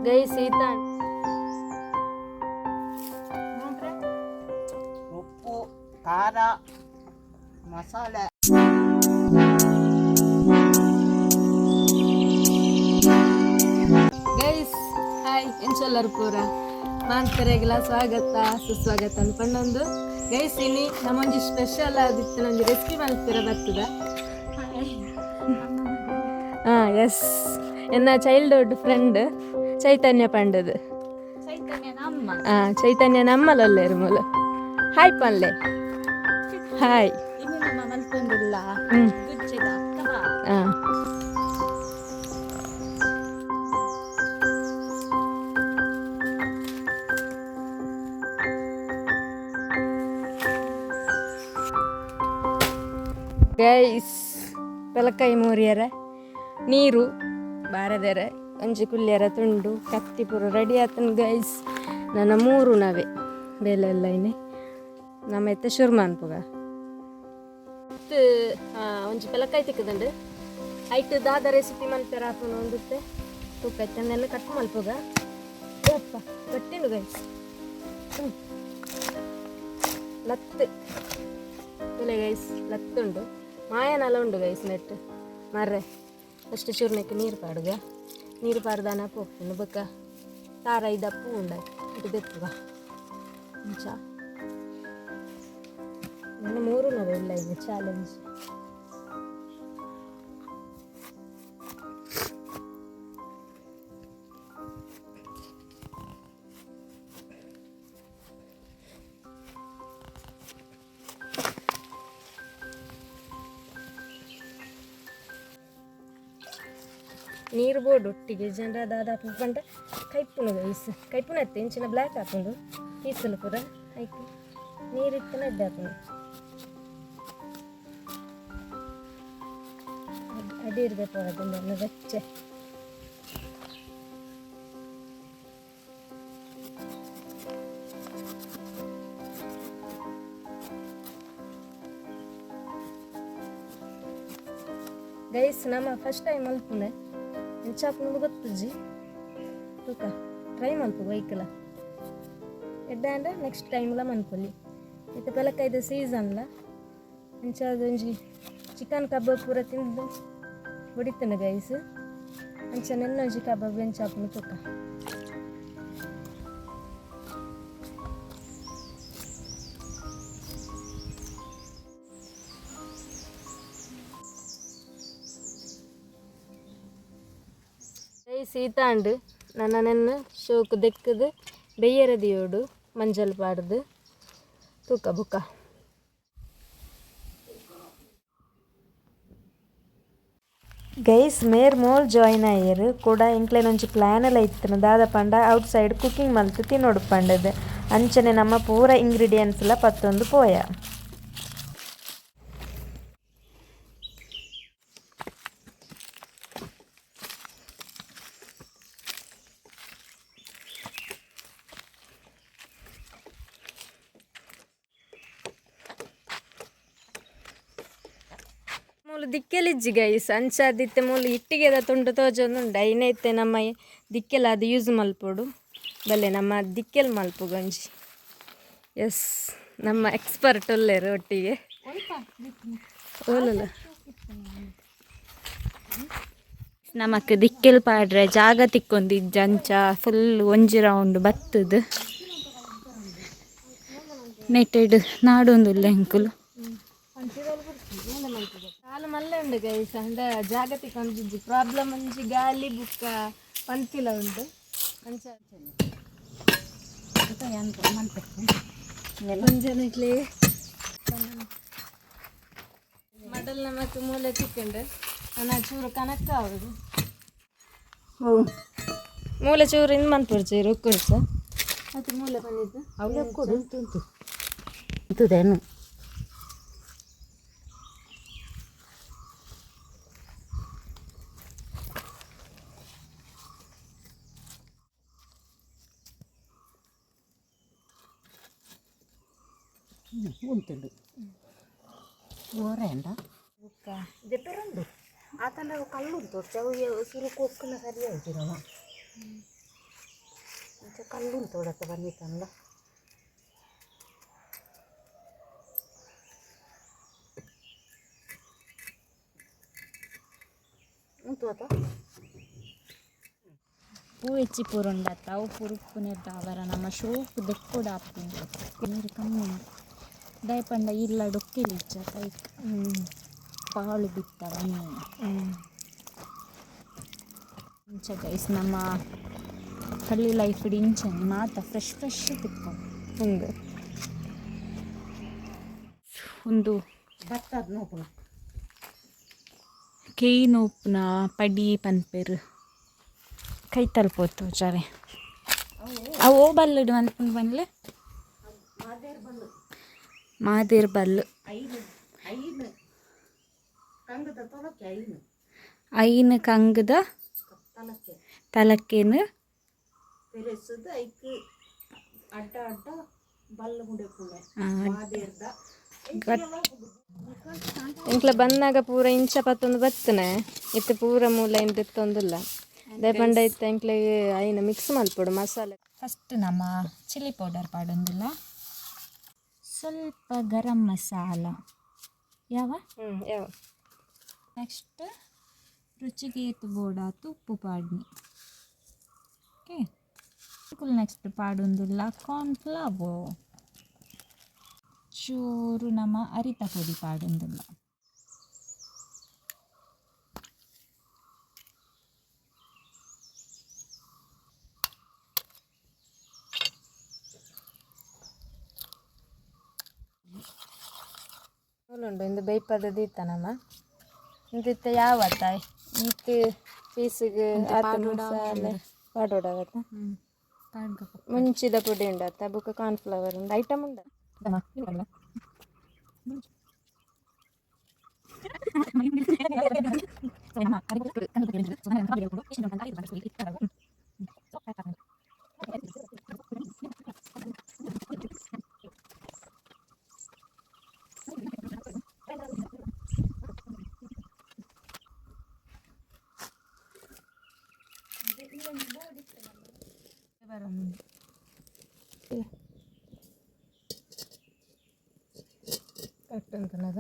Guys Sita ಉಪ್ಪು ಖಾರ ಮಸಾಲೆ ಗೈಸ್ ಹಾಯ್ ಎಂಚಲ್ಲರು ಪೂರ ಮಾಂತರೆಗೆಲ್ಲ ಸ್ವಾಗತ ಸುಸ್ವಾಗತ ಅನ್ಕೊಂಡೊಂದು ಗೈಸ್ ಇನಿ ನಮ್ಮೊಂದು ಸ್ಪೆಷಲ್ ಆದಿತ್ತು ನೊಂದು ರೆಸಿಪಿ ಮಲ್ತಿರ ಬರ್ತದ ಎಸ್ ಎನ್ನ ಚೈಲ್ಡ್ಹುಡ್ ಫ್ರೆಂಡ್ ಚೈತನ್ಯ ಪಂಡದು ಚೈತನ್ಯ ನಮ್ಮಲ್ಲಲ್ಲೇರು ಮೂಲ ಹಾಯ್ ಪಲ್ಲೆ ಹಾಯ್ ಗೈಸ್ ಪೆಲಕಾಯಿ ಮೂರಿಯರ ನೀರು ಬಾರದರ ಒಂಜಿ ಕುಲ್ಲಿಯರ ತುಂಡು ಕತ್ತಿ ಪೂರ ರೆಡಿ ಆತನ ಗೈಸ್ ನನ್ನ ಮೂರು ನವೆ ಬೇಲೆಲ್ಲ ಇನ್ನೆ ನಮ್ಮ ಎತ್ತ ಶುರು ಅನ್ಪುಗ ಒಂಜಿ ಪೆಲಕಾಯಿ ತಿಕ್ಕದಂಡು ಐಟ್ ದಾದ ರೆಸಿಪಿ ಮಲ್ಪೆರ ಹಾಕೋಣ ಒಂದುತ್ತೆ ತೂಕ ಐತನ್ನೆಲ್ಲ ಕಟ್ ಮಲ್ಪುಗ ಅಪ್ಪ ಕಟ್ಟಿಂಡು ಗೈಸ್ ಲತ್ತು ಬೆಲೆ ಗೈಸ್ ಲತ್ತುಂಡು ಮಾಯನಲ್ಲ ಉಂಡು ಗೈಸ್ ನೆಟ್ಟು ಮರ್ರೆ ಅಷ್ಟು ಚೂರ್ನಕ್ಕೆ ನೀರು ಪಾಡುಗ ನೀರು ಪಾಡ್ದಾನ ಪೋಪುಂಡು ಬೊಕ್ಕ ತಾರ ಇದಪ್ಪು ಉಂಡ ಇಟ್ಟು ತೆಪ್ಪುಗ ಮುಂಚ ನನ್ನ ಮೂರು ನವೆ ಇಲ್ಲ ಇನ್ನು ಚಾಲೆಂಜ್ ನೀರು ಬೋರ್ಡ್ ಒಟ್ಟಿಗೆ ಜನರ ದಾದ ಪಂಡ ಕೈಪುನು ಗೈಸ್ ಕೈಪುನ ಎತ್ತೆ ಇಂಚಿನ ಬ್ಲ್ಯಾಕ್ ಹಾಕೊಂಡು ಪೀಸಲು ಪೂರ ಆಯ್ತು ನೀರಿತ್ತನ ಎಡ್ಡೆ ಹಾಕೊಂಡು ಅಡಿ ಇರಬೇಕು ಅದನ್ನ ಬೆಚ್ಚೆ ಗೈಸ್ ನಮ್ಮ ಫಸ್ಟ್ ಟೈಮ್ ಅಲ್ಪುನೆ ಎಂಚಾಪುನದು ಗೊತ್ತುಜ್ಜಿ ತೂಕ ಟ್ರೈ ಮಲ್ಪು ಬೈಕಲ್ಲ ಎಡ್ಡ ಅಂದ್ರೆ ನೆಕ್ಸ್ಟ್ ಟೈಮ್ಲ ಮನ್ಪೊಲಿ ಮತ್ತು ಪೆಲಕಾಯ್ದು ಸೀಸನ್ಲ ಅಂಚಾದ ಒಂಜಿ ಚಿಕನ್ ಕಬಾಬ್ ಪೂರ ತಿಂದು ಹೊಡಿತಾನೆ ಗೈಸ್ ಅಂಚ ನೆನ್ನೊಂಜಿ ಕಬಾಬ್ ಎಂಚಾಪುನ ತೂಕ ಸೀತಾಂಡು ನನ್ನ ನೆನ್ನು ಶೋಕು ದೆಕ್ಕದು ಬೆಯ್ಯರದಿಯೋಡು ಮಂಜಲ್ ಪಾಡ್ದು ತೂಕ ಬುಕ್ಕ ಗೈಸ್ ಮೇರ್ ಮೋಲ್ ಜಾಯಿನ್ ಅಯ್ಯರು ಕೂಡ ಇಂಕ್ಲೇನೊಂಚಿ ಪ್ಲ್ಯಾನ್ ಎಲ್ಲ ಇತ್ತು ದಾದ ಪಂಡ ಔಟ್ ಸೈಡ್ ಕುಕಿಂಗ್ ಮಲ್ತು ತಿನ್ನೋಡು ಪಂಡದು ಅಂಚನೆ ನಮ್ಮ ಪೂರ ಇಂಗ್ರೀಡಿಯೆಂಟ್ಸ್ ಎಲ್ಲ ಪತ್ತೊಂದು ಪೋಯ ಮೂಲು ದಿಕ್ಕೆಲಿಜ್ಜಿ ಗೈಸ್ ಅಂಚಾದಿತ್ತೆ ಮೂಲು ಇಟ್ಟಿಗೆದ ತುಂಡು ತೋಜೊಂದುಂಡು ಐನೈತೆ ನಮ್ಮ ದಿಕ್ಕೆಲ್ಲ ಅದು ಯೂಸ್ ಮಲ್ಪೋಡು ಬಲ್ಲೆ ನಮ್ಮ ದಿಕ್ಕೆಲ್ ಮಲ್ಪು ಗಂಜಿ ಎಸ್ ನಮ್ಮ ಎಕ್ಸ್ಪರ್ಟ್ ಒಲ್ಲೇರು ಒಟ್ಟಿಗೆ ಓಲಲ್ಲ ನಮಕ್ ದಿಕ್ಕೆಲ್ ಪಾಡ್ರೆ ಜಾಗ ತಿಕ್ಕೊಂದಿಜ್ಜ ಅಂಚ ಫುಲ್ ಒಂಜಿ ರೌಂಡ್ ಬತ್ತದು ನೆಟ್ಟೆಡ್ ನಾಡೊಂದುಲ್ಲ ಎಂಕುಲು ಕಾಲು ಮಲ್ಲ ಉಂಡು ಗೈಸ್ ಅಂಡ ಜಾಗತಿಕ ಒಂಜಿ ಪ್ರಾಬ್ಲಮ್ ಒಂಜಿ ಗಾಳಿ ಬುಕ್ಕ ಪಂತಿಲ ಉಂಡು ಅಂಚ ಒಂಜನಕ್ಲೆ ಮಡಲ್ ನಮಕ್ ಮೂಲೆ ತಿಕ್ಕೊಂಡು ನಾನು ಚೂರು ಕನಕ ಆಗುದು ಮೂಲೆ ಚೂರು ಇನ್ನು ಮನ್ಪುರ್ಚೀರು ಉಕ್ಕುಡ್ಸ ಮತ್ತು ಮೂಲೆ ಬಂದಿದ್ದು ಅವಳು ಕೊಡು ಉಂಟು ಇಂತದೇನು ఉంటుండు ఓరేండ చెప్పారండి అతను కళ్ళు తోడు సురుకు ఒక్కన సరి అవుతున్నామా ఇంకా కళ్ళు తోడత బన్నీతంలో ఉంటుందా ಹೂ ಹೆಚ್ಚಿ ಪೂರುಂಡತ್ತ ಅವು ಪುರುಪ್ಪುನೆಡ್ಡ ಅವರ ನಮ್ಮ ಶೋಕು ದೆಕ್ಕುಡ ಆಪುಂಡು ನೀರು ಕಮ್ಮಿ ದಯಪಂಡ ಇಲ್ಲ ಡೊಕ್ಕೆಲಿಚ್ಚ ಕೈಕ್ ಪಾಳು ಬಿತ್ತವ ನೀನು ಇಂಚ ಗೈಸ್ ನಮ್ಮ ಹಳ್ಳಿ ಲೈಫ್ ಇಂಚನೆ ಮಾತ ಫ್ರೆಶ್ ತಿಕ್ಕೊಂಡು ఉంది ಒಂದು ಬರ್ತದ ನೋಡು ಕೇಯಿ ನೋಪ್ನ ಪಡಿ ಪನ್ಪೆರು ಕೈ ತಲುಪೋತು ಚಾರೆ ಅವು ಬಲ್ಲುಡು ಅನ್ಕೊಂಡು ಬಂದ್ಲೆ ಮಾದೇರ್ ಬಲ್ಲು ಐನು ಕಂಗದ ತೊಲಕ್ಕೆ ಐನು ಕಂಗದ ತಲಕ್ಕೆ ತಲಕ್ಕೇನು ತೆರೆಸದು ಐಕ್ ಅಡ್ಡ ಅಡ್ಡ ಬಲ್ಲ ಮುಡೆಪುಣೆ ಮಾದೇರ್ದ ఇంట్లో ಬಂದಾಗ ಪೂರ ಇಂಚ ಪತ್ತೊಂದು ಬತ್ತನೆ ಇತ್ತು ಪೂರ ಮೂಲ ಇಂತಿತ್ತೊಂದಿಲ್ಲ ದಯಪಂಡ ಇತ್ತು ಎಂಕ್ಲೆಗೆ ಐನ ಮಿಕ್ಸ್ ಮಲ್ಪೊಡು ಮಸಾಲೆ ಫಸ್ಟ್ ನಮ್ಮ ಚಿಲ್ಲಿ ಪೌಡರ್ ಪಾಡೊಂದಿಲ್ಲ ಸ್ವಲ್ಪ ಗರಂ ಮಸಾಲ ಯಾವ ಯಾವ ನೆಕ್ಸ್ಟ್ ರುಚಿಗೆ ಏತು ಬೋಡಾತು ಉಪ್ಪು ಪಾಡ್ನಿ ಓಕೆ ನೆಕ್ಸ್ಟ್ ಪಾಡೊಂದಿಲ್ಲ ಕಾರ್ನ್ಫ್ಲವರ್ ಚೂರು ನಮ್ಮ ಅರಿತ ಪೊಡಿ ಪಾಡೊಂದಿಲ್ಲ ಉಂಡು ಇಂದು ಬೈಪದದ್ದು ಇತ್ತನಮ್ಮ ಇಂತಿತ್ತ ಯಾವತ್ತ ಇತ್ತು ಪೀಸಿಗೆ ಮಸಾಲೆ ಪಾಡೋಡಾಗತ್ತ ಮುಂಚಿದ ಪುಡಿ ಉಂಡತ್ತ ಬುಕ್ಕ ಕಾರ್ನ್ಫ್ಲವರ್ ಉಂಡು ಐಟಮ್ ಉಂಡ ಕಟ್ಟುಂತನದ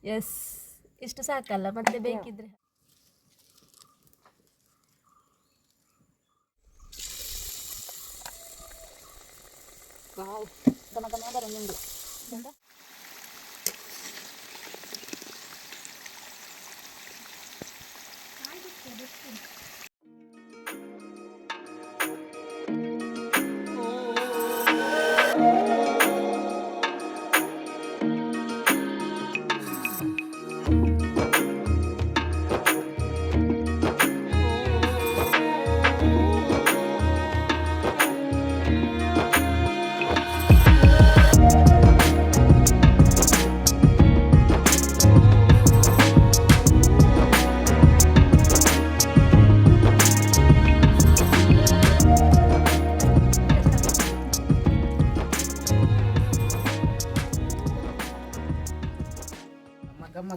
ಎಸ್ ಇಷ್ಟು ಸಾಕಲ್ಲ ಮತ್ತೆ ಬೇಕಿದ್ರೆ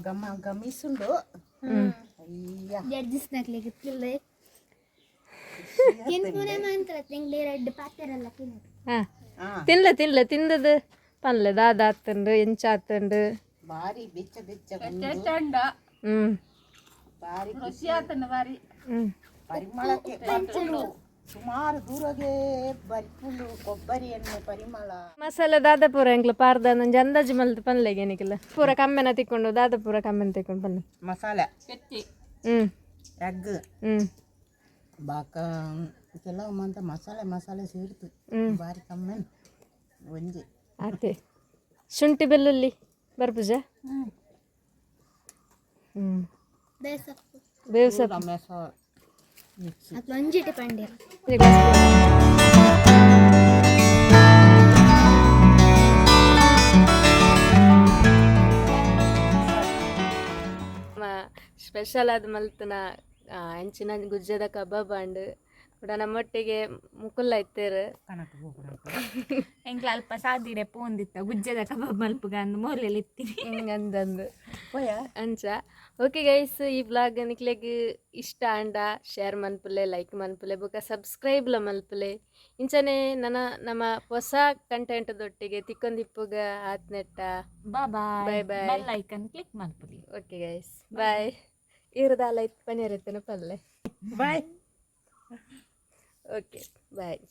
గమ్మ గమ్మిస్తుండు అయ్యా ತಿನ್ಲ ತಿಂದದು ಪನ್ಲೆ ದಾದ ಆತಂಡು ಎಂಚ ಆತಂಡು ಭಾರಿ ಬೆಚ್ಚ ಭಾರಿ ಖುಷಿ ಆತಂಡ ಭಾರಿ ಪರಿಮಳಕ್ಕೆ ಬರ್ಪುಂಡು ಸುಮಾರು ದೂರಗೆ ಬರ್ಪುಂಡು ಕೊಬ್ಬರಿ ಎಣ್ಣೆ ಪರಿಮಳ ಮಸಾಲೆ ದಾದ ಪೂರ ಎಂಕ್ಲ ಪಾರ್ದ ಒಂಜಿ ಅಂದಾಜು ಮಲ್ತು ಪನ್ಲೆಗೆ ಏನಿಕ್ಕಿಲ್ಲ ಪೂರ ಕಮ್ಮೆನ ತಿಕ್ಕೊಂಡು ದಾದ ಪೂರ ಕಮ್ಮೆನ ತಿಕ್ಕೊಂಡು ಪನ್ಲೆ ಮಸಾಲೆ ಎಗ್ ಬಾಕ ಕೆಲವು ಮಂತ ಮಸಾಲೆ ಸೇರ್ತು ಭಾರಿ ಕಮ್ಮಿ ಒಂಜಿ ಆತೆ ಶುಂಠಿ ಬೆಳ್ಳುಳ್ಳಿ ಬರ್ಪುಜ ಬೇವು ಸೊಪ್ಪು ಸ್ಪೆಷಲ್ ಆದ ಮಲ್ತನ ಹೆಂಚಿನ ಗುಜ್ಜದ ಕಬಾಬ್ ಅಂಡ್ ಕೂಡ ನಮ್ಮೊಟ್ಟಿಗೆ ಮುಕುಲ್ಲ ಇತ್ತೇರು ಎಂಕ್ಲ ಅಲ್ಪ ಸಾದಿರೆ ಪೋಂದಿತ್ತ ಗುಜ್ಜದ ಕಬಾಬ್ ಮಲ್ಪುಗ ಅಂದ್ ಮೋರ್ಲೆಲ್ ಇತ್ತೀನಿ ಹಿಂಗಂದಂದು ಅಂಚ ಓಕೆ ಗೈಸ್ ಈ ಬ್ಲಾಗ್ ನಿಕ್ಲೆಗ್ ಇಷ್ಟ ಅಂಡ ಶೇರ್ ಮನ್ಪುಲೆ ಲೈಕ್ ಮನ್ಪುಲೆ ಬೊಕ ಸಬ್ಸ್ಕ್ರೈಬ್ಲ ಮಲ್ಪುಲೆ ಇಂಚನೆ ನಮ್ಮ ಹೊಸ ಕಂಟೆಂಟ್ದೊಟ್ಟಿಗೆ ತಿಕ್ಕೊಂದಿಪ್ಪುಗ ಆತ್ನೆಟ್ಟ ಬಾಯ್ Bye bye. Bell icon click ಮಾಡ್ಬಿಡಿ. ಓಕೆ ಗೈಸ್ ಬಾಯ್ ಇರದಾಲ ಇತ್ತು ಪನ್ನೀರ್ ಎತ್ತನ ಪಲ್ಲೆ ಬಾಯ್ ಓಕೆ ಬಾಯ್